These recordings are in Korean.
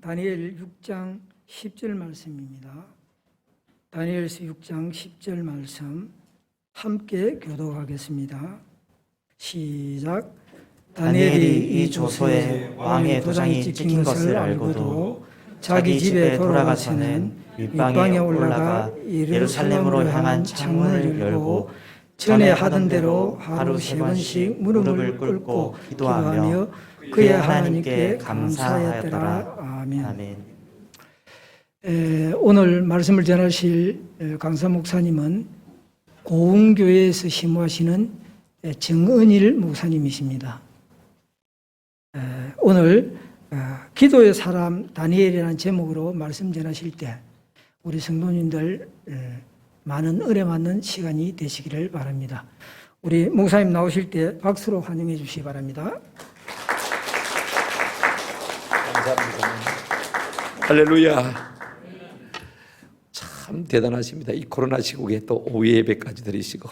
다니엘 6장 10절 말씀입니다. 다니엘서 6장 10절 말씀 함께 교독하겠습니다. 시작. 다니엘이 이 조서에 왕의 도장이 찍힌 것을 알고도 자기 집에 돌아가서는 윗방에 올라가 예루살렘으로 향한 창문을 열고 전에 하던 대로 하루 3번씩 무릎을 꿇고 기도하며 그의 하나님께 감사하였더라. 아멘. 오늘 말씀을 전하실 강사 목사님은 고흥교회에서 심호하시는 정은일 목사님이십니다. 오늘 기도의 사람 다니엘이라는 제목으로 말씀 전하실 때 우리 성도님들 많은 은혜 받는 시간이 되시기를 바랍니다. 우리 목사님 나오실 때 박수로 환영해 주시기 바랍니다. 감사합니다. 할렐루야. 참 대단하십니다. 이 코로나 시국에 또 오후 예배까지 드리시고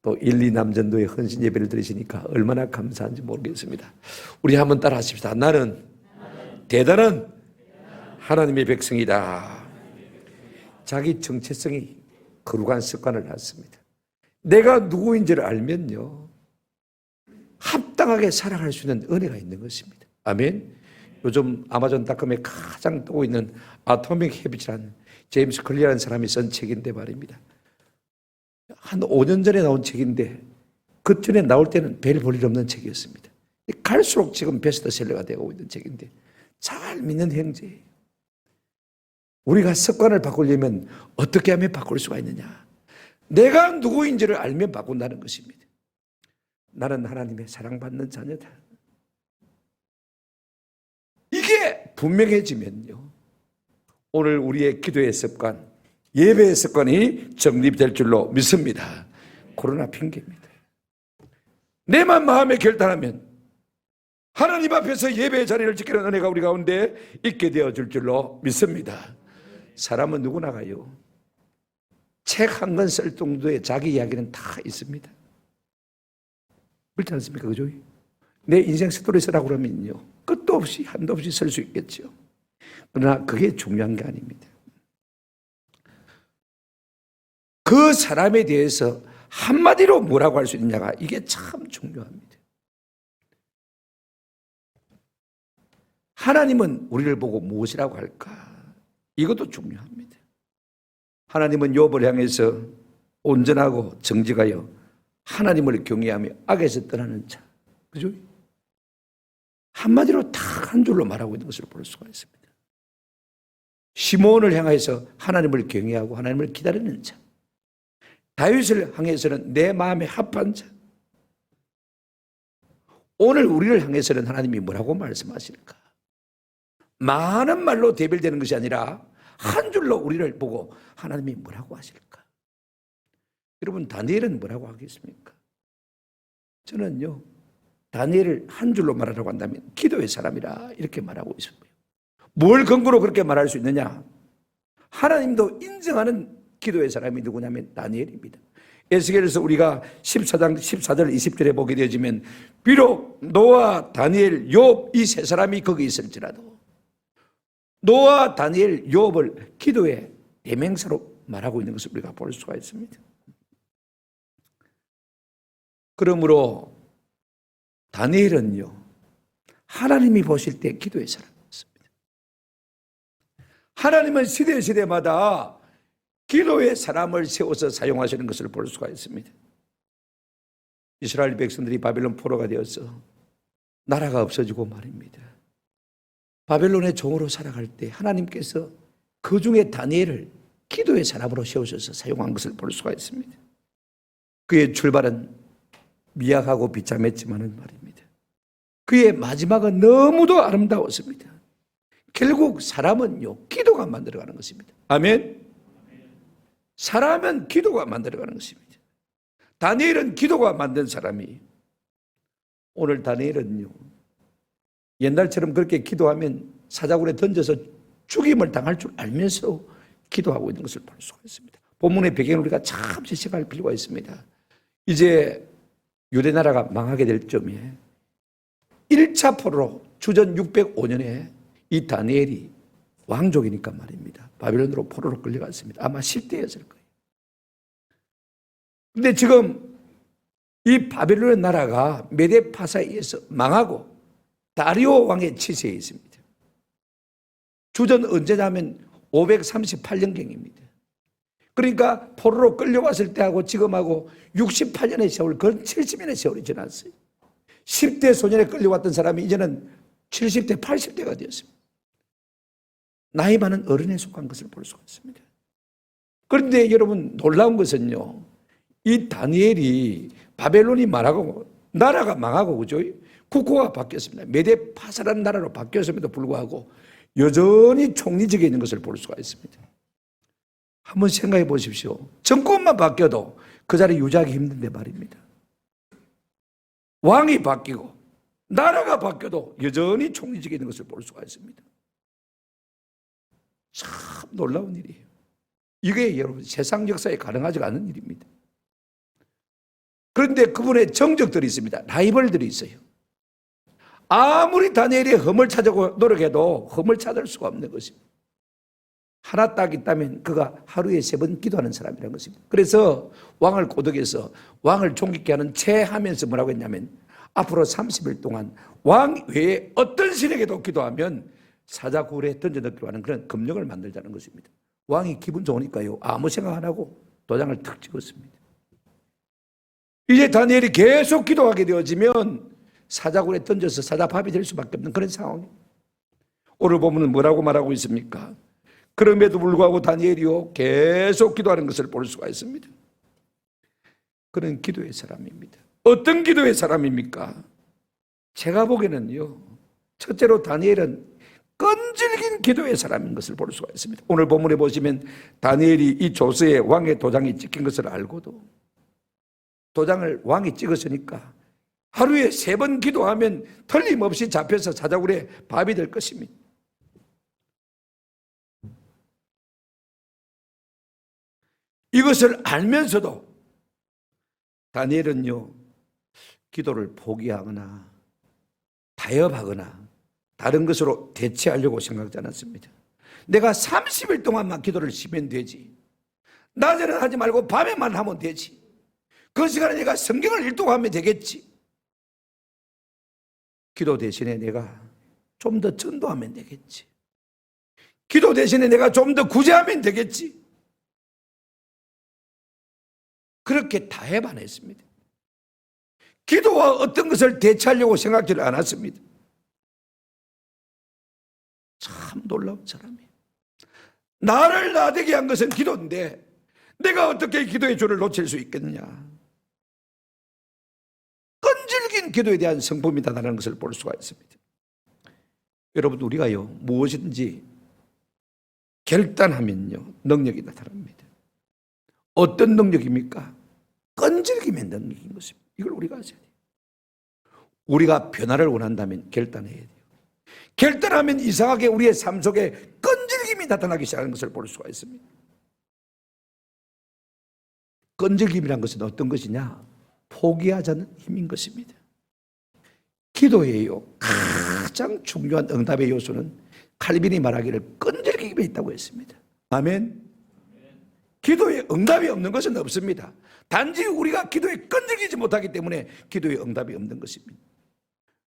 또 1, 2 남전도의 헌신 예배를 드리시니까 얼마나 감사한지 모르겠습니다. 우리 한번 따라 하십시다. 나는 대단한 하나님의 백성이다. 자기 정체성이 거룩한 습관을 갖습니다. 내가 누구인지를 알면요, 합당하게 살아갈 수 있는 은혜가 있는 것입니다. 아멘. 요즘 아마존닷컴에 가장 뜨고 있는 아토믹 헤비츠라는 제임스 클리어라는 사람이 쓴 책인데 말입니다. 한 5년 전에 나온 책인데 그 전에 나올 때는 별 볼 일 없는 책이었습니다. 갈수록 지금 베스트셀러가 되고 있는 책인데 잘 믿는 형제예요. 우리가 습관을 바꾸려면 어떻게 하면 바꿀 수가 있느냐? 내가 누구인지를 알면 바꾼다는 것입니다. 나는 하나님의 사랑받는 자녀다. 이게 분명해지면요, 오늘 우리의 기도의 습관, 예배의 습관이 정립될 줄로 믿습니다. 코로나 핑계입니다. 내만 마음에 결단하면 하나님 앞에서 예배의 자리를 지키는 은혜가 우리 가운데 있게 되어줄 줄로 믿습니다. 사람은 누구나 가요. 책 한 권 쓸 정도의 자기 이야기는 다 있습니다. 그렇지 않습니까? 그죠? 내 인생 스토리스라고 그러면요, 끝도 없이 한도 없이 쓸 수 있겠죠. 그러나 그게 중요한 게 아닙니다. 그 사람에 대해서 한마디로 뭐라고 할 수 있느냐가 이게 참 중요합니다. 하나님은 우리를 보고 무엇이라고 할까? 이것도 중요합니다. 하나님은 욥을 향해서 온전하고 정직하여 하나님을 경외하며 악에서 떠나는 자, 그죠? 한마디로 딱 한 줄로 말하고 있는 것을 볼 수가 있습니다. 시몬을 향해서 하나님을 경외하고 하나님을 기다리는 자, 다윗을 향해서는 내 마음에 합한 자. 오늘 우리를 향해서는 하나님이 뭐라고 말씀하실까? 많은 말로 대별되는 것이 아니라 한 줄로 우리를 보고 하나님이 뭐라고 하실까? 여러분, 다니엘은 뭐라고 하겠습니까? 저는요, 다니엘을 한 줄로 말하라고 한다면 기도의 사람이라 이렇게 말하고 있습니다. 뭘 근거로 그렇게 말할 수 있느냐? 하나님도 인정하는 기도의 사람이 누구냐면 다니엘입니다. 에스겔에서 우리가 14장 14절 20절에 보게 되어지면 비록 노아, 다니엘, 욥 이 세 사람이 거기 있을지라도 노아, 다니엘, 욥을 기도의 대명사로 말하고 있는 것을 우리가 볼 수가 있습니다. 그러므로 다니엘은요, 하나님이 보실 때 기도의 사람이었습니다. 하나님은 시대마다 기도의 사람을 세워서 사용하시는 것을 볼 수가 있습니다. 이스라엘 백성들이 바벨론 포로가 되어서 나라가 없어지고 말입니다. 바벨론의 종으로 살아갈 때 하나님께서 그 중에 다니엘을 기도의 사람으로 세우셔서 사용한 것을 볼 수가 있습니다. 그의 출발은 미약하고 비참했지만은 말입니다, 그의 마지막은 너무도 아름다웠습니다. 결국 사람은요, 기도가 만들어가는 것입니다. 아멘. 사람은 기도가 만들어가는 것입니다. 다니엘은 기도가 만든 사람이에요. 오늘 다니엘은요, 옛날처럼 그렇게 기도하면 사자굴에 던져서 죽임을 당할 줄 알면서 기도하고 있는 것을 볼 수가 있습니다. 본문의 배경을 우리가 참 지식할 필요가 있습니다. 이제 유대 나라가 망하게 될 점에 1차 포로로 주전 605년에 이 다니엘이 왕족이니까 말입니다. 바벨론으로 포로로 끌려갔습니다. 아마 10대였을 거예요. 근데 지금 이 바벨론의 나라가 메데파사에 의해서 망하고 다리오 왕의 치세에 있습니다. 주전 언제냐면 538년경입니다. 그러니까 포로로 끌려왔을 때하고 지금하고 68년의 세월, 거의 70년의 세월이 지났어요. 10대 소년에 끌려왔던 사람이 이제는 70대, 80대가 되었습니다. 나이 많은 어른에 속한 것을 볼 수가 있습니다. 그런데 여러분 놀라운 것은요, 이 다니엘이 바벨론이 말하고 나라가 망하고 그죠? 국호가 바뀌었습니다. 메데파사라는 나라로 바뀌었음에도 불구하고 여전히 총리직에 있는 것을 볼 수가 있습니다. 한번 생각해 보십시오. 정권만 바뀌어도 그 자리 유지하기 힘든데 말입니다. 왕이 바뀌고 나라가 바뀌어도 여전히 총리직에 있는 것을 볼 수가 있습니다. 참 놀라운 일이에요. 이게 여러분 세상 역사에 가능하지 않은 일입니다. 그런데 그분의 정적들이 있습니다. 라이벌들이 있어요. 아무리 다니엘이 흠을 찾으려고 노력해도 흠을 찾을 수가 없는 것입니다. 하나 딱 있다면 그가 하루에 3번 기도하는 사람이라는 것입니다. 그래서 왕을 고독해서 왕을 존귀케 하는 체하면서 뭐라고 했냐면 앞으로 30일 동안 왕 외에 어떤 신에게도 기도하면 사자굴에 던져넣기로 하는 그런 금령을 만들자는 것입니다. 왕이 기분 좋으니까요, 아무 생각 안 하고 도장을 탁 찍었습니다. 이제 다니엘이 계속 기도하게 되어지면 사자굴에 던져서 사자밥이 될 수밖에 없는 그런 상황입니다. 오늘 보면 뭐라고 말하고 있습니까? 그럼에도 불구하고 다니엘이요 계속 기도하는 것을 볼 수가 있습니다. 그는 기도의 사람입니다. 어떤 기도의 사람입니까? 제가 보기에는요, 첫째로 다니엘은 끈질긴 기도의 사람인 것을 볼 수가 있습니다. 오늘 본문에 보시면 다니엘이 이 조서에 왕의 도장이 찍힌 것을 알고도 도장을 왕이 찍었으니까 하루에 3번 기도하면 틀림없이 잡혀서 사자굴에 밥이 될 것입니다. 이것을 알면서도 다니엘은요, 기도를 포기하거나 타협하거나 다른 것으로 대체하려고 생각하지 않았습니다. 내가 30일 동안만 기도를 쉬면 되지. 낮에는 하지 말고 밤에만 하면 되지. 그 시간에 내가 성경을 읽도하면 되겠지. 기도 대신에 내가 좀 더 전도하면 되겠지. 기도 대신에 내가 좀 더 구제하면 되겠지. 그렇게 타협 안 했습니다. 기도와 어떤 것을 대체하려고 생각지를 않았습니다. 참 놀라운 사람이에요. 나를 나대게 한 것은 기도인데 내가 어떻게 기도의 줄을 놓칠 수 있겠느냐. 끈질긴 기도에 대한 성품이 나타나는 것을 볼 수가 있습니다. 여러분 우리가요 무엇이든지 결단하면요 능력이 나타납니다. 어떤 능력입니까? 끈질김의 능력인 것입니다. 이걸 우리가 아셔야 돼요. 우리가 변화를 원한다면 결단해야 돼요. 결단하면 이상하게 우리의 삶 속에 끈질김이 나타나기 시작하는 것을 볼 수가 있습니다. 끈질김이란 것은 어떤 것이냐? 포기하자는 힘인 것입니다. 기도에요 가장 중요한 응답의 요소는 칼빈이 말하기를 끈질김에 있다고 했습니다. 아멘. 기도에 응답이 없는 것은 없습니다. 단지 우리가 기도에 끈질기지 못하기 때문에 기도에 응답이 없는 것입니다.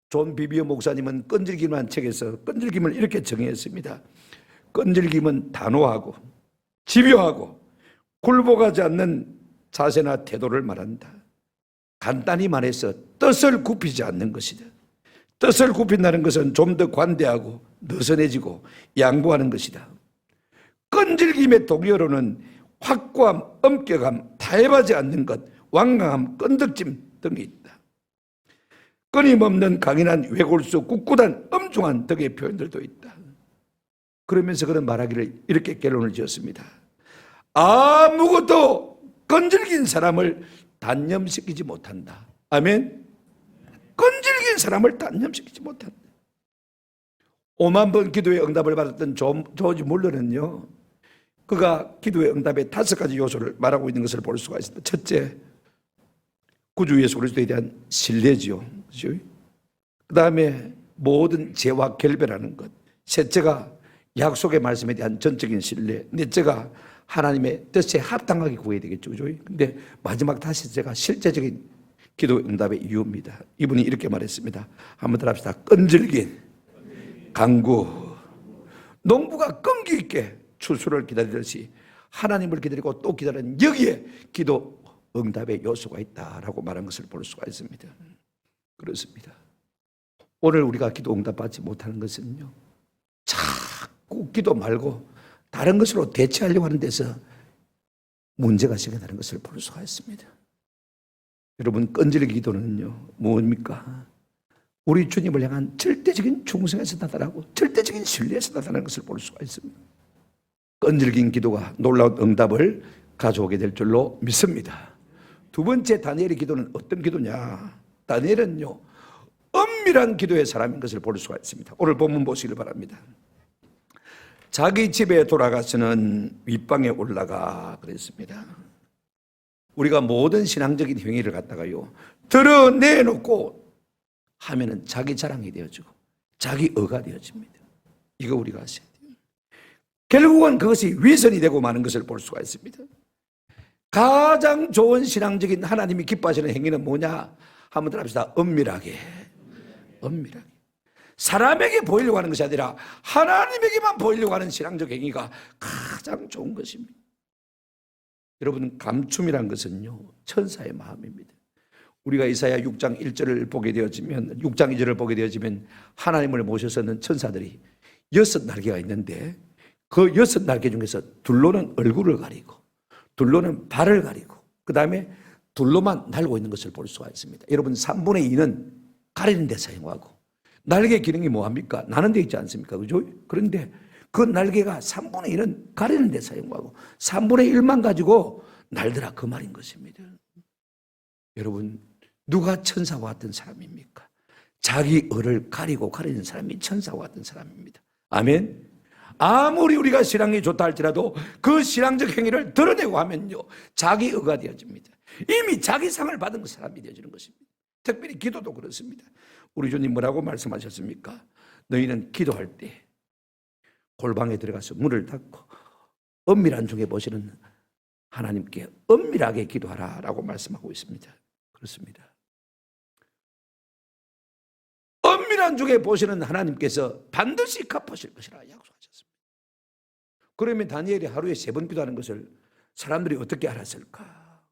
존 비비어 목사님은 끈질김이라는 책에서 끈질김을 이렇게 정의했습니다. 끈질김은 단호하고 집요하고 굴복하지 않는 자세나 태도를 말한다. 간단히 말해서 뜻을 굽히지 않는 것이다. 뜻을 굽힌다는 것은 좀 더 관대하고 느슨해지고 양보하는 것이다. 끈질김의 독일어로는 확고함, 엄격함, 타협하지 않는 것, 완강함, 끈덕짐 등이 있다. 끊임없는 강인한 외골수, 꿋꿋한 엄중한 등의 표현들도 있다. 그러면서 그는 말하기를 이렇게 결론을 지었습니다. 아무것도 끈질긴 사람을 단념시키지 못한다. 아멘. 끈질긴 사람을 단념시키지 못한다. 5만 번 기도의 응답을 받았던 조지 물러는요, 그가 기도의 응답의 5가지 요소를 말하고 있는 것을 볼 수가 있습니다. 첫째, 구주 예수 그리스도에 대한 신뢰지요. 그렇죠? 그 다음에 모든 죄와 결별하는 것. 셋째가 약속의 말씀에 대한 전적인 신뢰, 넷째가 하나님의 뜻에 합당하게 구해야 되겠죠. 그죠? 근데 마지막 다섯째가 실제적인 기도 응답의 이유입니다. 이분이 이렇게 말했습니다. 한번 더 합시다. 끈질긴 간구. 농부가 끈기 있게 추수를 기다리듯이 하나님을 기다리고 또 기다리는 여기에 기도 응답의 요소가 있다라고 말한 것을 볼 수가 있습니다. 그렇습니다. 오늘 우리가 기도 응답받지 못하는 것은요, 자꾸 기도 말고 다른 것으로 대체하려고 하는 데서 문제가 생겨나는 것을 볼 수가 있습니다. 여러분, 끈질기 기도는요 뭡니까? 우리 주님을 향한 절대적인 충성에서 나타나고 절대적인 신뢰에서 나타나는 것을 볼 수가 있습니다. 끈질긴 기도가 놀라운 응답을 가져오게 될 줄로 믿습니다. 두 번째, 다니엘의 기도는 어떤 기도냐? 다니엘은요 엄밀한 기도의 사람인 것을 볼 수가 있습니다. 오늘 본문 보시길 바랍니다. 자기 집에 돌아가서는 윗방에 올라가 그랬습니다. 우리가 모든 신앙적인 행위를 갖다가요 드러내놓고 하면은 자기 자랑이 되어지고 자기 의가 되어집니다. 이거 우리가 아셔야 돼요. 결국은 그것이 위선이 되고 마는 것을 볼 수가 있습니다. 가장 좋은 신앙적인 하나님이 기뻐하시는 행위는 뭐냐? 한번 더 합시다. 엄밀하게. 사람에게 보이려고 하는 것이 아니라 하나님에게만 보이려고 하는 신앙적 행위가 가장 좋은 것입니다. 여러분, 감춤이란 것은요 천사의 마음입니다. 우리가 이사야 6장 1절을 보게 되어지면 6장 2절을 보게 되어지면 하나님을 모셔서는 천사들이 6날개가 있는데 그 6날개 중에서 둘로는 얼굴을 가리고 둘로는 발을 가리고 그 다음에 둘로만 날고 있는 것을 볼 수가 있습니다. 여러분, 3분의 2는 가리는 데 사용하고 날개 기능이 뭐합니까? 나는 데 있지 않습니까? 그죠? 그런데 그 날개가 3분의 1은 가리는 데 사용하고 3분의 1만 가지고 날더라, 그 말인 것입니다. 여러분, 누가 천사와 같은 사람입니까? 자기 의를 가리고 가리는 사람이 천사와 같은 사람입니다. 아멘. 아무리 우리가 신앙이 좋다 할지라도 그 신앙적 행위를 드러내고 하면요 자기 의가 되어집니다. 이미 자기 상을 받은 그 사람이 되어지는 것입니다. 특별히 기도도 그렇습니다. 우리 주님 뭐라고 말씀하셨습니까? 너희는 기도할 때 골방에 들어가서 문을 닫고 엄밀한 중에 보시는 하나님께 엄밀하게 기도하라 라고 말씀하고 있습니다. 그렇습니다. 엄밀한 중에 보시는 하나님께서 반드시 갚으실 것이라 약속하셨습니다. 그러면 다니엘이 하루에 3번 기도하는 것을 사람들이 어떻게 알았을까?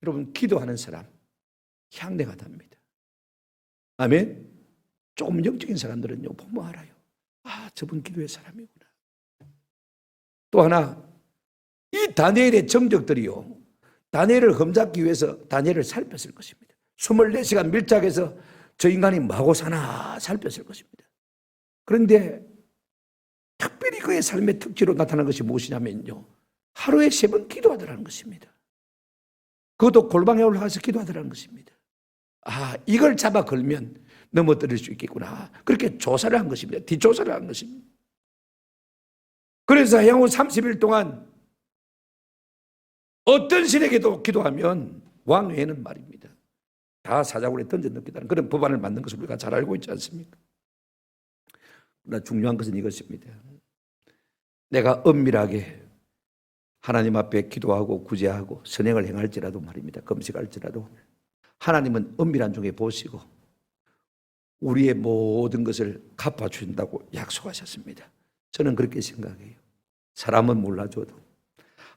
여러분, 기도하는 사람 향내가 답니다. 아멘. 조금 영적인 사람들은요 보면 알아요. 아, 저분 기도의 사람이구나. 또 하나, 이 다니엘의 정적들이요 다니엘을 험잡기 위해서 다니엘을 살폈을 것입니다. 24시간 밀착해서 저 인간이 뭐하고 사나 살폈을 것입니다. 그런데 특별히 그의 삶의 특징으로 나타난 것이 무엇이냐면요 하루에 3번 기도하더라는 것입니다. 그것도 골방에 올라가서 기도하더라는 것입니다. 아, 이걸 잡아 걸면 넘어뜨릴 수 있겠구나. 그렇게 조사를 한 것입니다. 뒷조사를 한 것입니다. 그래서 향후 30일 동안 어떤 신에게도 기도하면 왕 외에는 말입니다 다 사자굴에 던져 넣겠다는 그런 법안을 만든 것을 우리가 잘 알고 있지 않습니까? 그러나 중요한 것은 이것입니다. 내가 엄밀하게 하나님 앞에 기도하고 구제하고 선행을 행할지라도 말입니다. 금식할지라도 하나님은 엄밀한 중에 보시고 우리의 모든 것을 갚아주신다고 약속하셨습니다. 저는 그렇게 생각해요. 사람은 몰라줘도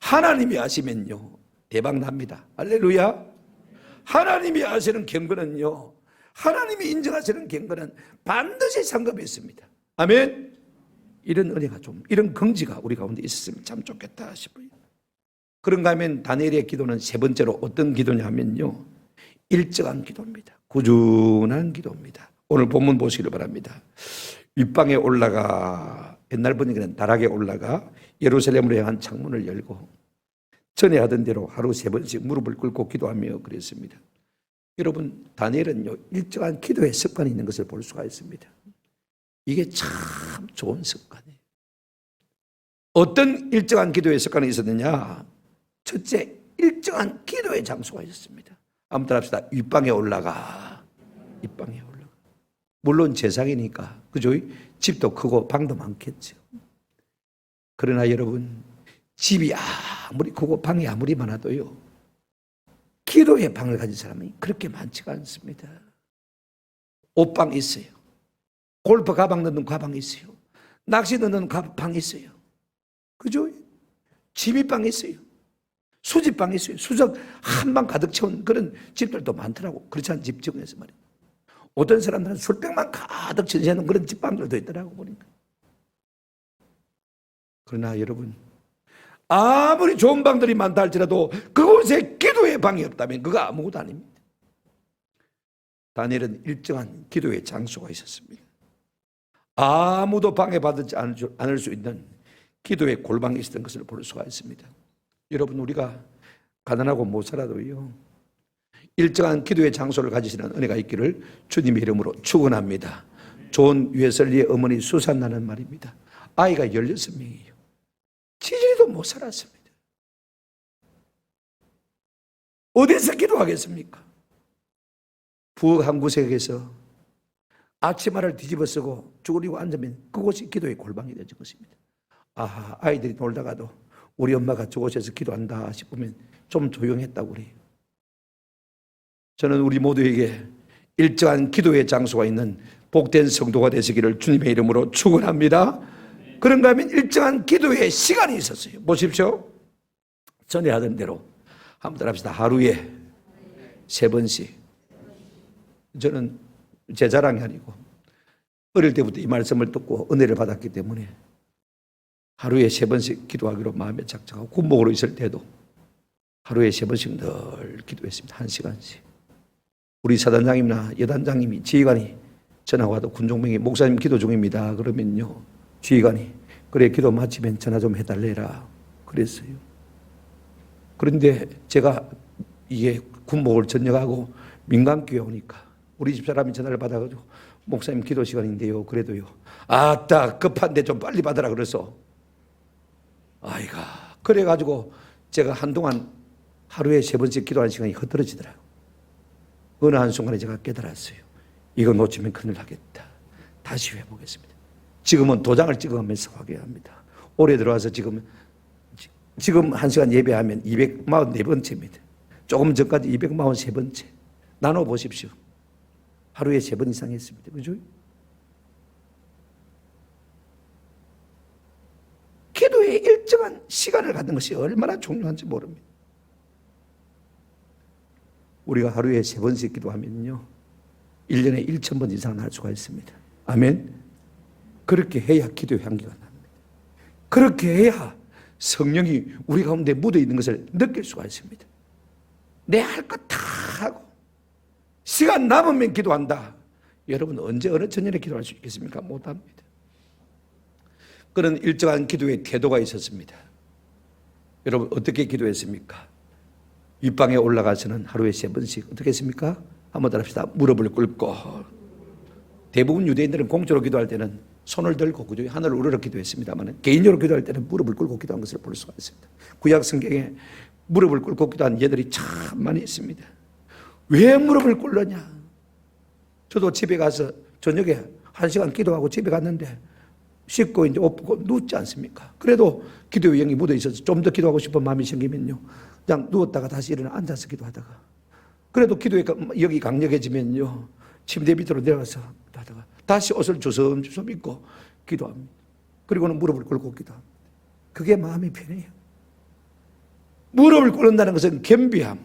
하나님이 아시면요 대박 납니다. 할렐루야. 하나님이 아시는 경건은요 하나님이 인정하시는 경건은 반드시 상급이 있습니다. 아멘. 이런 은혜가 좀 이런 긍지가 우리 가운데 있었으면 참 좋겠다 싶어요. 그런가 하면 다니엘의 기도는 3번째로 어떤 기도냐 하면요 일정한 기도입니다. 꾸준한 기도입니다. 오늘 본문 보시기를 바랍니다. 윗방에 올라가, 옛날 번역에는 다락에 올라가 예루살렘으로 향한 창문을 열고 전에 하던 대로 하루 3번씩 무릎을 꿇고 기도하며 그랬습니다. 여러분, 다니엘은요 일정한 기도의 습관이 있는 것을 볼 수가 있습니다. 이게 참 좋은 습관이에요. 어떤 일정한 기도의 습관이 있었느냐? 첫째, 일정한 기도의 장소가 있었습니다. 아무튼 합시다. 윗방에 올라가. 윗방에 올라가. 물론 제사기니까 그죠? 집도 크고 방도 많겠죠. 그러나 여러분, 집이 아무리 크고 방이 아무리 많아도요, 기도의 방을 가진 사람이 그렇게 많지가 않습니다. 옷방 있어요. 골프 가방 넣는 가방 있어요. 낚시 넣는 방 있어요. 그죠? 지미방 있어요. 수집방 있어요. 수석 한 방 가득 채운 그런 집들도 많더라고. 그렇지 않은 집 중에서 말이에요. 어떤 사람들은 술병만 가득 전시하는 그런 집방들도 있더라고 보니까. 그러나 여러분, 아무리 좋은 방들이 많다 할지라도 그곳에 기도의 방이 없다면 그거 아무것도 아닙니다. 다니엘은 일정한 기도의 장소가 있었습니다. 아무도 방해받지 않을 수 있는 기도의 골방이 있었던 것을 볼 수가 있습니다. 여러분, 우리가 가난하고 못 살아도요, 일정한 기도의 장소를 가지시는 은혜가 있기를 주님의 이름으로 축원합니다. 좋은 웨슬리의 어머니 수산나는 말입니다. 아이가 16명이에요. 지지리도 못 살았습니다. 어디서 기도하겠습니까? 부엌 한 구석에서 아침알을 뒤집어 쓰고 쭈그리고 앉으면 그곳이 기도의 골방이 되는 것입니다. 아하, 아이들이 놀다가도 우리 엄마가 저곳에서 기도한다 싶으면 좀 조용했다고 그래요. 저는 우리 모두에게 일정한 기도의 장소가 있는 복된 성도가 되시기를 주님의 이름으로 축원합니다. 그런가 하면 일정한 기도의 시간이 있었어요. 보십시오. 전에 하던 대로 한번 따라합시다. 하루에 3번씩. 저는 제 자랑이 아니고 어릴 때부터 이 말씀을 듣고 은혜를 받았기 때문에 하루에 3번씩 기도하기로 마음에 작정하고 군복으로 있을 때도 하루에 3번씩 늘 기도했습니다. 1시간씩. 우리 사단장님이나 여단장님이 지휘관이 전화 와도 군종병이 목사님 기도 중입니다. 그러면요, 지휘관이 그래 기도 마치면 전화 좀 해달래라 그랬어요. 그런데 제가 이게 군복을 전역하고 민간교회 오니까 우리 집사람이 전화를 받아가지고 목사님 기도 시간인데요. 그래도요, 아따 급한데 좀 빨리 받으라 그래서 아이가 그래가지고 제가 한동안 하루에 3번씩 기도하는 시간이 흐트러지더라고요. 어느 한순간에 제가 깨달았어요. 이거 놓치면 큰일 나겠다. 다시 해보겠습니다. 지금은 도장을 찍어가면서 하게 합니다. 올해 들어와서 지금 1시간 예배하면 244번째입니다. 조금 전까지 243번째. 나눠보십시오. 하루에 3번 이상 했습니다. 그죠? 기도에 일정한 시간을 갖는 것이 얼마나 중요한지 모릅니다. 우리가 하루에 3번씩 기도하면요, 1년에 1,000번 이상 할 수가 있습니다. 아멘. 그렇게 해야 기도의 향기가 납니다. 그렇게 해야 성령이 우리 가운데 묻어 있는 것을 느낄 수가 있습니다. 내 할 것 다 하고 시간 남으면 기도한다. 여러분 언제 어느 천년에 기도할 수 있겠습니까? 못합니다. 그런 일정한 기도의 태도가 있었습니다. 여러분 어떻게 기도했습니까? 윗방에 올라가서는 하루에 3번씩 어떻게 했습니까? 한번 따라합시다. 무릎을 꿇고. 대부분 유대인들은 공적으로 기도할 때는 손을 들고 그죠? 하늘을 우러러 기도했습니다만 개인적으로 기도할 때는 무릎을 꿇고 기도한 것을 볼 수가 있습니다. 구약 성경에 무릎을 꿇고 기도한 예들이 참 많이 있습니다. 왜 무릎을 꿇느냐? 저도 집에 가서 저녁에 1시간 기도하고 집에 갔는데 씻고 이제 옷 벗고 눕지 않습니까? 그래도 기도의 영이 묻어 있어서 좀 더 기도하고 싶은 마음이 생기면요, 그냥 누웠다가 다시 일어나 앉아서 기도하다가, 그래도 기도의 영이 강력해지면요, 침대 밑으로 내려가서 기도하다가 다시 옷을 주섬주섬 입고 기도합니다. 그리고는 무릎을 꿇고 기도합니다. 그게 마음이 편해요. 무릎을 꿇는다는 것은 겸비함,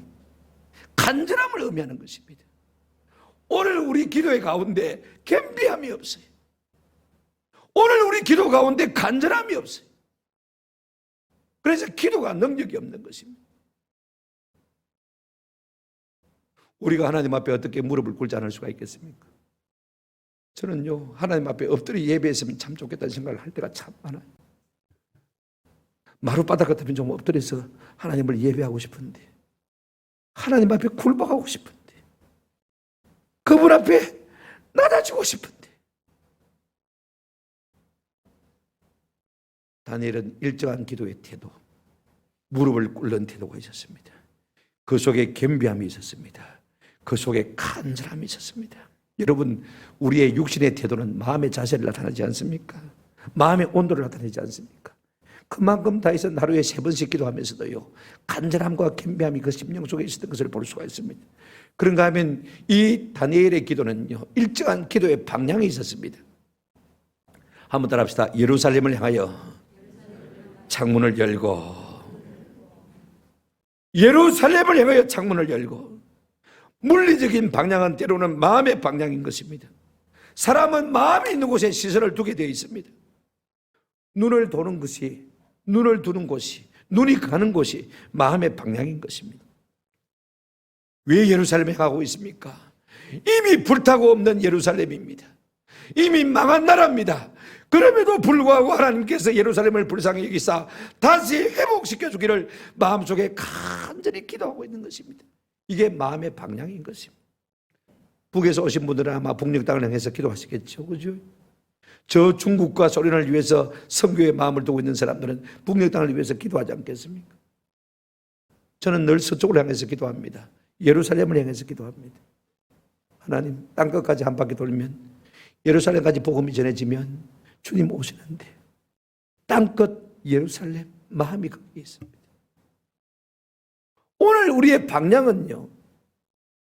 간절함을 의미하는 것입니다. 오늘 우리 기도의 가운데 겸비함이 없어요. 오늘 우리 기도 가운데 간절함이 없어요. 그래서 기도가 능력이 없는 것입니다. 우리가 하나님 앞에 어떻게 무릎을 꿇지 않을 수가 있겠습니까? 저는요, 하나님 앞에 엎드려 예배했으면 참 좋겠다는 생각을 할 때가 참 많아요. 마룻바닥 같으면 좀 엎드려서 하나님을 예배하고 싶은데, 하나님 앞에 굴복하고 싶은데, 그분 앞에 낮아지고 싶은데. 다니엘은 일정한 기도의 태도, 무릎을 꿇는 태도가 있었습니다. 그 속에 겸비함이 있었습니다. 그 속에 간절함이 있었습니다. 여러분, 우리의 육신의 태도는 마음의 자세를 나타내지 않습니까? 마음의 온도를 나타내지 않습니까? 그만큼 다윗은 하루에 3번씩 기도하면서도요, 간절함과 겸비함이 그 심령 속에 있었던 것을 볼 수가 있습니다. 그런가 하면 이 다니엘의 기도는요, 일정한 기도의 방향이 있었습니다. 한번 따라합시다. 예루살렘을 향하여 창문을 열고, 예루살렘을 향하여 창문을 열고. 물리적인 방향은 때로는 마음의 방향인 것입니다. 사람은 마음이 있는 곳에 시선을 두게 되어 있습니다. 눈을 두는 곳이, 눈이 가는 곳이 마음의 방향인 것입니다. 왜 예루살렘에 가고 있습니까? 이미 불타고 없는 예루살렘입니다. 이미 망한 나라입니다. 그럼에도 불구하고 하나님께서 예루살렘을 불쌍히 여기사 다시 회복시켜 주기를 마음속에 간절히 기도하고 있는 것입니다. 이게 마음의 방향인 것입니다. 북에서 오신 분들은 아마 북녘 땅을 향해서 기도하시겠죠, 그죠? 저 중국과 소련을 위해서 선교의 마음을 두고 있는 사람들은 북녘 땅을 위해서 기도하지 않겠습니까? 저는 늘 서쪽을 향해서 기도합니다. 예루살렘을 향해서 기도합니다. 하나님, 땅끝까지 한 바퀴 돌면, 예루살렘까지 복음이 전해지면 주님 오시는데, 땅끝 예루살렘 마음이 거기에 있습니다. 오늘 우리의 방향은요,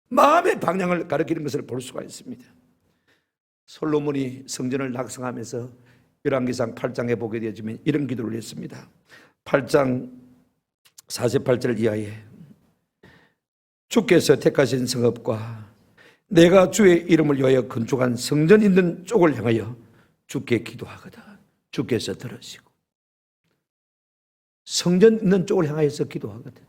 마음의 방향을 가리키는 것을 볼 수가 있습니다. 솔로몬이 성전을 낙성하면서 열왕기상 8장에 보게 되어지면 이런 기도를 했습니다. 8장 48절 이하에 주께서 택하신 성읍과 내가 주의 이름을 위하여 건축한 성전 있는 쪽을 향하여 주께 기도하거든 주께서 들으시고, 성전 있는 쪽을 향하여서 기도하거든.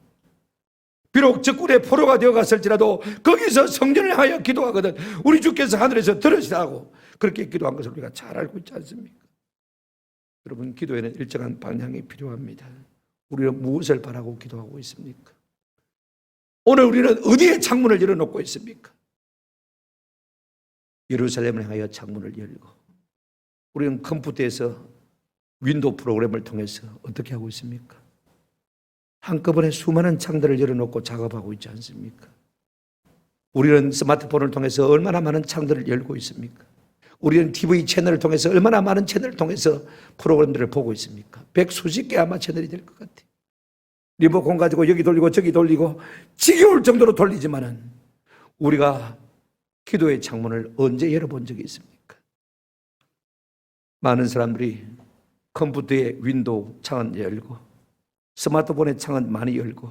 비록 적군의 포로가 되어갔을지라도 거기서 성전을 향하여 기도하거든 우리 주께서 하늘에서 들으시라고 그렇게 기도한 것을 우리가 잘 알고 있지 않습니까? 여러분, 기도에는 일정한 방향이 필요합니다. 우리는 무엇을 바라고 기도하고 있습니까? 오늘 우리는 어디에 창문을 열어놓고 있습니까? 예루살렘을 향하여 창문을 열고, 우리는 컴퓨터에서 윈도우 프로그램을 통해서 어떻게 하고 있습니까? 한꺼번에 수많은 창들을 열어놓고 작업하고 있지 않습니까? 우리는 스마트폰을 통해서 얼마나 많은 창들을 열고 있습니까? 우리는 TV 채널을 통해서 얼마나 많은 채널을 통해서 프로그램들을 보고 있습니까? 100수십 개 아마 채널이 될 것 같아요. 리모컨 가지고 여기 돌리고 저기 돌리고 지겨울 정도로 돌리지만은 우리가 기도의 창문을 언제 열어본 적이 있습니까? 많은 사람들이 컴퓨터의 윈도우 창은 열고, 스마트폰의 창은 많이 열고,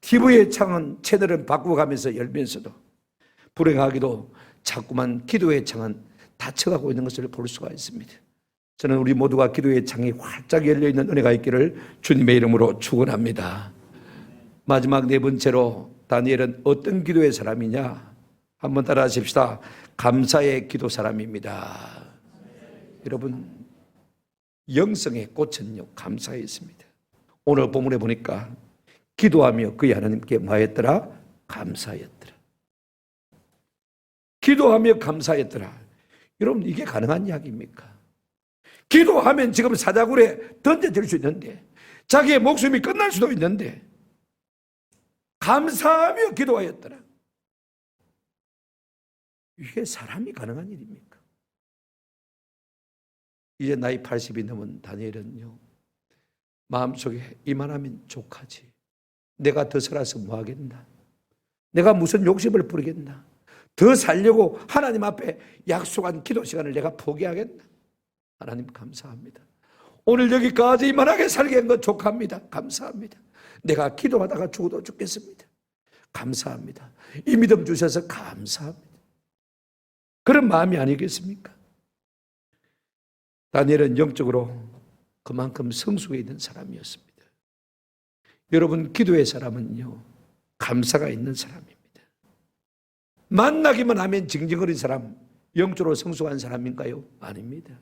TV의 창은 채널을 바꾸어가면서 열면서도 불행하게도 자꾸만 기도의 창은 닫혀가고 있는 것을 볼 수가 있습니다. 저는 우리 모두가 기도의 창이 활짝 열려있는 은혜가 있기를 주님의 이름으로 축원합니다. 마지막 네 번째로 다니엘은 어떤 기도의 사람이냐? 한번 따라 하십시다. 감사의 기도 사람입니다. 여러분, 영성의 꽃은요, 감사에 있습니다. 오늘 본문에 보니까 기도하며 그의 하나님께 뭐했더라? 감사했더라. 기도하며 감사했더라. 여러분, 이게 가능한 이야기입니까? 기도하면 지금 사자굴에 던져질 수 있는데, 자기의 목숨이 끝날 수도 있는데, 감사하며 기도하였더라. 이게 사람이 가능한 일입니까? 이제 나이 80이 넘은 다니엘은요, 마음속에 이만하면 족하지, 내가 더 살아서 뭐 하겠나, 내가 무슨 욕심을 부리겠나, 더 살려고 하나님 앞에 약속한 기도 시간을 내가 포기하겠나. 하나님 감사합니다. 오늘 여기까지 이만하게 살게 한 것 족합니다. 감사합니다. 내가 기도하다가 죽어도 죽겠습니다. 감사합니다. 이 믿음 주셔서 감사합니다. 그런 마음이 아니겠습니까? 다니엘은 영적으로 그만큼 성숙해 있는 사람이었습니다. 여러분, 기도의 사람은요, 감사가 있는 사람입니다. 만나기만 하면 징징거린 사람, 영적으로 성숙한 사람인가요? 아닙니다.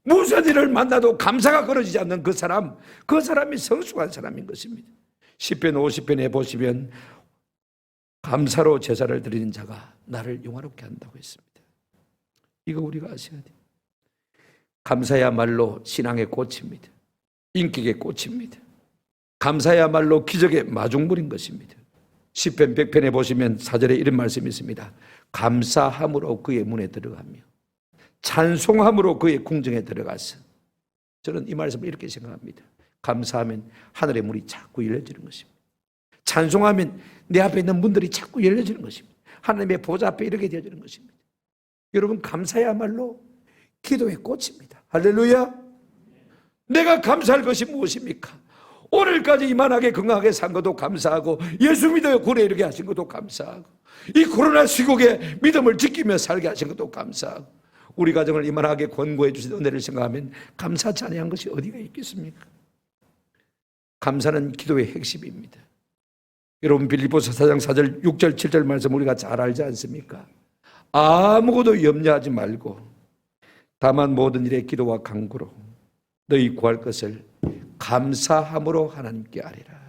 무슨 일을 만나도 감사가 끊어지지 않는 그 사람이 성숙한 사람인 것입니다. 시편 50편에 보시면 감사로 제사를 드리는 자가 나를 영화롭게 한다고 했습니다. 이거 우리가 아셔야 돼요. 감사야말로 신앙의 꽃입니다. 인격의 꽃입니다. 감사야말로 기적의 마중물인 것입니다. 시편 100편에 보시면 4절에 이런 말씀이 있습니다. 감사함으로 그의 문에 들어가며 찬송함으로 그의 궁정에 들어가서 저는 이 말씀을 이렇게 생각합니다. 감사하면 하늘의 문이 자꾸 열려지는 것입니다. 찬송하면 내 앞에 있는 문들이 자꾸 열려지는 것입니다. 하나님의 보좌 앞에 이르게 되어지는 것입니다. 여러분, 감사야말로 기도의 꽃입니다. 할렐루야. 내가 감사할 것이 무엇입니까? 오늘까지 이만하게 건강하게 산 것도 감사하고, 예수 믿어 굴에 이르게 하신 것도 감사하고, 이 코로나 시국에 믿음을 지키며 살게 하신 것도 감사하고, 우리 가정을 이만하게 권고해 주신 은혜를 생각하면 감사치 아니한 것이 어디가 있겠습니까? 감사는 기도의 핵심입니다. 여러분, 빌립보서 4장 4절 6절 7절 말씀 우리가 잘 알지 않습니까? 아무것도 염려하지 말고 다만 모든 일에 기도와 간구로 너희 구할 것을 감사함으로 하나님께 아뢰라.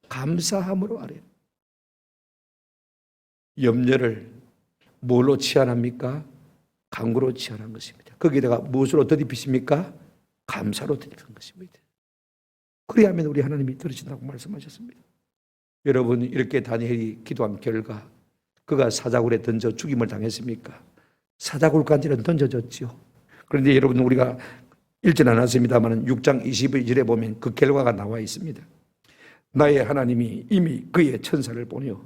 감사함으로 아뢰라. 염려를 뭘로 치환합니까? 간구로 치환한 것입니다. 거기다가 무엇으로 더딥히십니까? 감사로 더딥힌 것입니다. 그래야만 우리 하나님이 들으신다고 말씀하셨습니다. 여러분, 이렇게 다니엘이 기도한 결과 그가 사자굴에 던져 죽임을 당했습니까? 사자굴까지는 던져졌죠. 그런데 여러분, 우리가 읽지는 않았습니다만 6장 22절에 보면 그 결과가 나와 있습니다. 나의 하나님이 이미 그의 천사를 보내어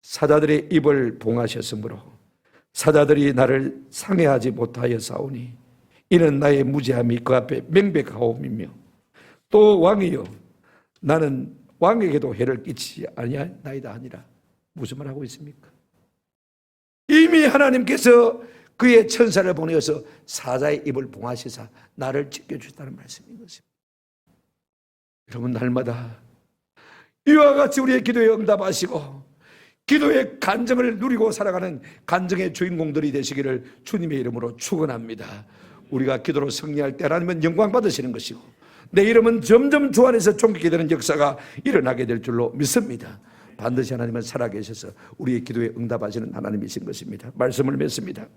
사자들의 입을 봉하셨으므로 사자들이 나를 상해하지 못하여 싸우니 이는 나의 무죄함이 그 앞에 명백하오며 또 왕이여 나는 왕에게도 해를 끼치지 아니하나이다 하니라. 무슨 말 하고 있습니까? 이미 하나님께서 그의 천사를 보내어서 사자의 입을 봉하시사 나를 지켜주셨다는 말씀인 것입니다. 여러분, 날마다 이와 같이 우리의 기도에 응답하시고 기도의 간증을 누리고 살아가는 간증의 주인공들이 되시기를 주님의 이름으로 축원합니다. 우리가 기도로 승리할 때 하나님은 영광 받으시는 것이고 내 이름은 점점 주 안에서 존귀게 되는 역사가 일어나게 될 줄로 믿습니다. 반드시 하나님은 살아계셔서 우리의 기도에 응답하시는 하나님이신 것입니다. 말씀을 맺습니다.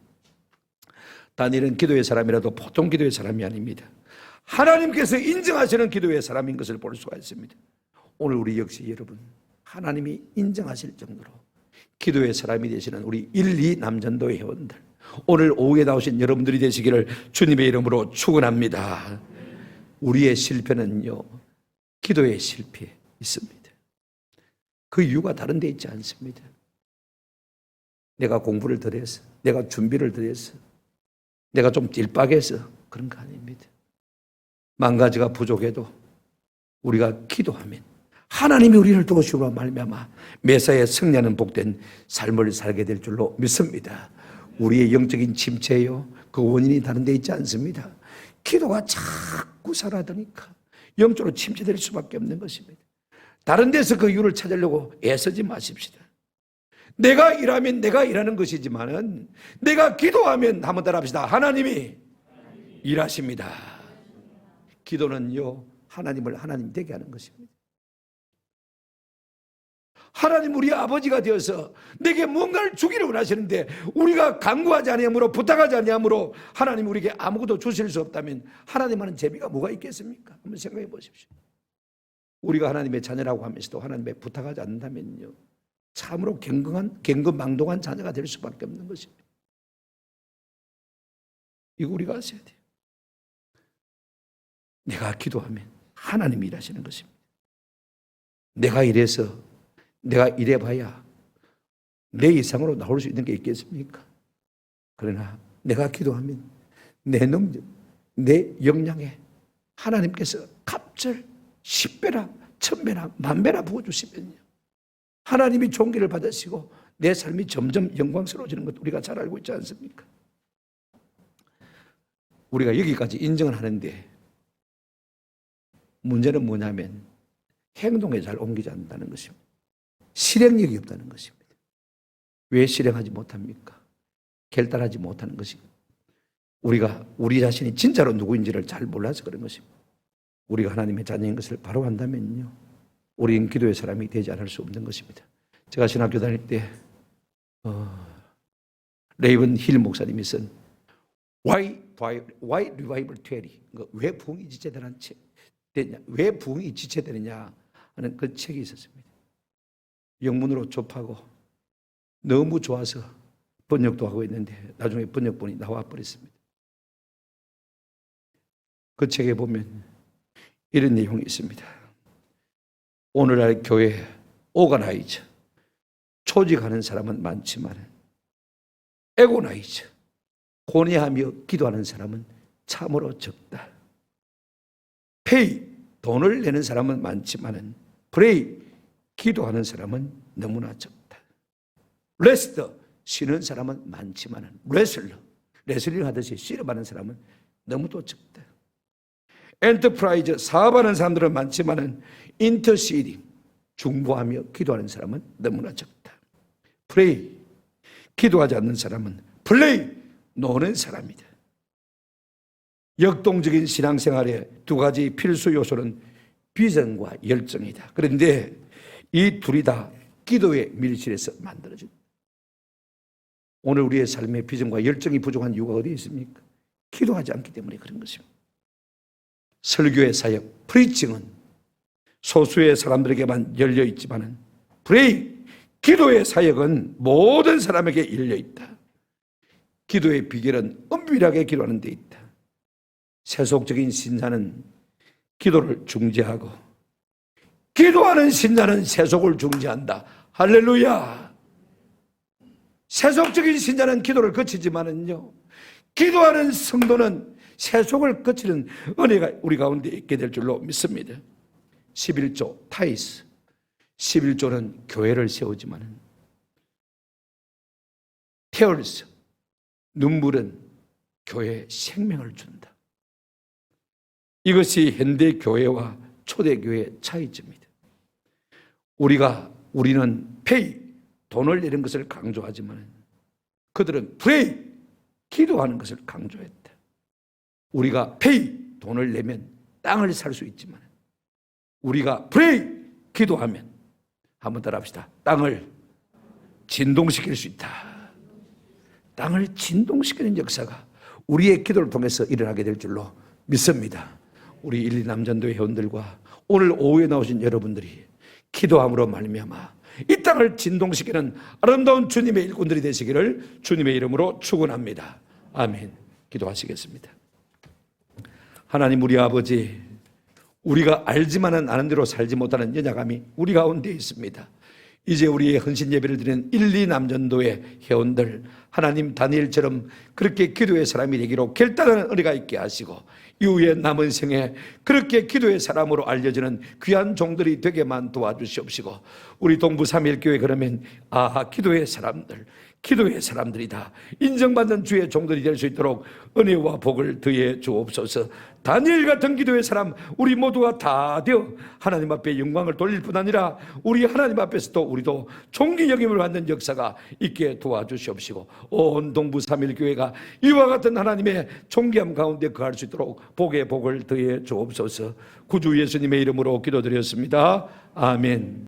다니엘은 기도의 사람이라도 보통 기도의 사람이 아닙니다. 하나님께서 인정하시는 기도의 사람인 것을 볼 수가 있습니다. 오늘 우리 역시 여러분, 하나님이 인정하실 정도로 기도의 사람이 되시는 우리 1, 2 남전도의 회원들, 오늘 오후에 나오신 여러분들이 되시기를 주님의 이름으로 축원합니다. 우리의 실패는요, 기도의 실패에 있습니다. 그 이유가 다른 데 있지 않습니다. 내가 공부를 덜 해서, 내가 준비를 덜 해서, 내가 좀 딜박해서 그런 거 아닙니다. 만 가지가 부족해도 우리가 기도하면 하나님이 우리를 도우시고 말미암아 매사에 승리하는 복된 삶을 살게 될 줄로 믿습니다. 우리의 영적인 침체요, 그 원인이 다른 데 있지 않습니다. 기도가 자꾸 사라지니까 영적으로 침체될 수밖에 없는 것입니다. 다른 데서 그 이유를 찾으려고 애쓰지 마십시다. 내가 일하면 내가 일하는 것이지만은 내가 기도하면 한번 따라합시다. 하나님이 일하십니다. 기도는요, 하나님을 하나님 되게 하는 것입니다. 하나님 우리 아버지가 되어서 내게 뭔가를 주기를 원하시는데 우리가 간구하지 아니함으로 부탁하지 아니함으로 하나님 우리에게 아무것도 주실 수 없다면 하나님 하는 재미가 뭐가 있겠습니까? 한번 생각해 보십시오. 우리가 하나님의 자녀라고 하면서도 하나님의 부탁하지 않는다면요, 참으로 경건망동한 자녀가 될 수밖에 없는 것입니다. 이거 우리가 아셔야 돼요. 내가 기도하면 하나님이 일하시는 것입니다. 내가 이래서 내가 이래봐야 내 이상으로 나올 수 있는 게 있겠습니까? 그러나 내가 기도하면 내 능력, 내 역량에 하나님께서 갑절 10배나 1000배나 10,000배나 부어주시면요, 하나님이 존귀를 받으시고 내 삶이 점점 영광스러워지는 것도 우리가 잘 알고 있지 않습니까? 우리가 여기까지 인정을 하는데 문제는 뭐냐면 행동에 잘 옮기지 않는다는 것입니다. 실행력이 없다는 것입니다. 왜 실행하지 못합니까? 결단하지 못하는 것입니다. 우리가 우리 자신이 진짜로 누구인지를 잘 몰라서 그런 것입니다. 우리가 하나님의 자녀인 것을 바로 안다면요, 우리는 기도의 사람이 되지 않을 수 없는 것입니다. 제가 신학교 다닐 때 레이븐 힐 목사님이 쓴 Why Revival Theory, 왜 부흥이 지체되느냐, 왜 부흥이 지체되느냐 하는 그 책이 있었습니다. 영문으로 접하고 너무 좋아서 번역도 하고 있는데 나중에 번역본이 나와 버렸습니다. 그 책에 보면 이런 내용이 있습니다. 오늘날 교회 오가나이저, 조직하는 사람은 많지만 에고나이저, 고뇌하며 기도하는 사람은 참으로 적다. 페이, 돈을 내는 사람은 많지만 프레이, 기도하는 사람은 너무나 적다. 레스터, 쉬는 사람은 많지만 레슬링 하듯이 씨름하는 사람은 너무도 적다. 엔터프라이즈, 사업하는 사람들은 많지만 인터시딩, 중보하며 기도하는 사람은 너무나 적다. 프레이, 기도하지 않는 사람은 플레이, 노는 사람이다. 역동적인 신앙생활의 두 가지 필수 요소는 비전과 열정이다. 그런데 이 둘이 다 기도의 밀실에서 만들어진다. 오늘 우리의 삶의 비전과 열정이 부족한 이유가 어디에 있습니까? 기도하지 않기 때문에 그런 것입니다. 설교의 사역, 프리칭은 소수의 사람들에게만 열려 있지만 프레이, 기도의 사역은 모든 사람에게 열려 있다. 기도의 비결은 은밀하게 기도하는 데 있다. 세속적인 신자는 기도를 중지하고 기도하는 신자는 세속을 중지한다. 할렐루야. 세속적인 신자는 기도를 거치지만은요, 기도하는 성도는 세속을 거치는 은혜가 우리 가운데 있게 될 줄로 믿습니다. 11조 타이스, 11조는 교회를 세우지만은 테얼스, 눈물은 교회에 생명을 준다. 이것이 현대 교회와 초대 교회의 차이점이다. 우리는 페이, 돈을 내는 것을 강조하지만 그들은 프레이, 기도하는 것을 강조했다. 우리가 페이, 돈을 내면 땅을 살 수 있지만 우리가 프레이, 기도하면, 한번 따라합시다. 땅을 진동시킬 수 있다. 땅을 진동시키는 역사가 우리의 기도를 통해서 일어나게 될 줄로 믿습니다. 우리 1, 2 남전도의 회원들과 오늘 오후에 나오신 여러분들이 기도함으로 말미암아 이 땅을 진동시키는 아름다운 주님의 일꾼들이 되시기를 주님의 이름으로 축원합니다. 아멘. 기도하시겠습니다. 하나님 우리 아버지, 우리가 알지만은 아는 대로 살지 못하는 연약함이 우리 가운데 있습니다. 이제 우리의 헌신 예배를 드리는 1, 2 남전도의 회원들, 하나님 다니엘처럼 그렇게 기도의 사람이 되기로 결단하는 은혜가 있게 하시고 이후에 남은 생에 그렇게 기도의 사람으로 알려지는 귀한 종들이 되게만 도와주시옵시고, 우리 동부 3.1교회 그러면 기도의 사람들이다 인정받는 주의 종들이 될 수 있도록 은혜와 복을 더해 주옵소서. 다니엘 같은 기도의 사람 우리 모두가 다 되어 하나님 앞에 영광을 돌릴 뿐 아니라 우리 하나님 앞에서도 우리도 존귀 여김을 받는 역사가 있게 도와주시옵시고, 온 동부 3.1교회가 이와 같은 하나님의 존귀함 가운데 거할 수 있도록 복의 복을 더해 주옵소서. 구주 예수님의 이름으로 기도드렸습니다. 아멘.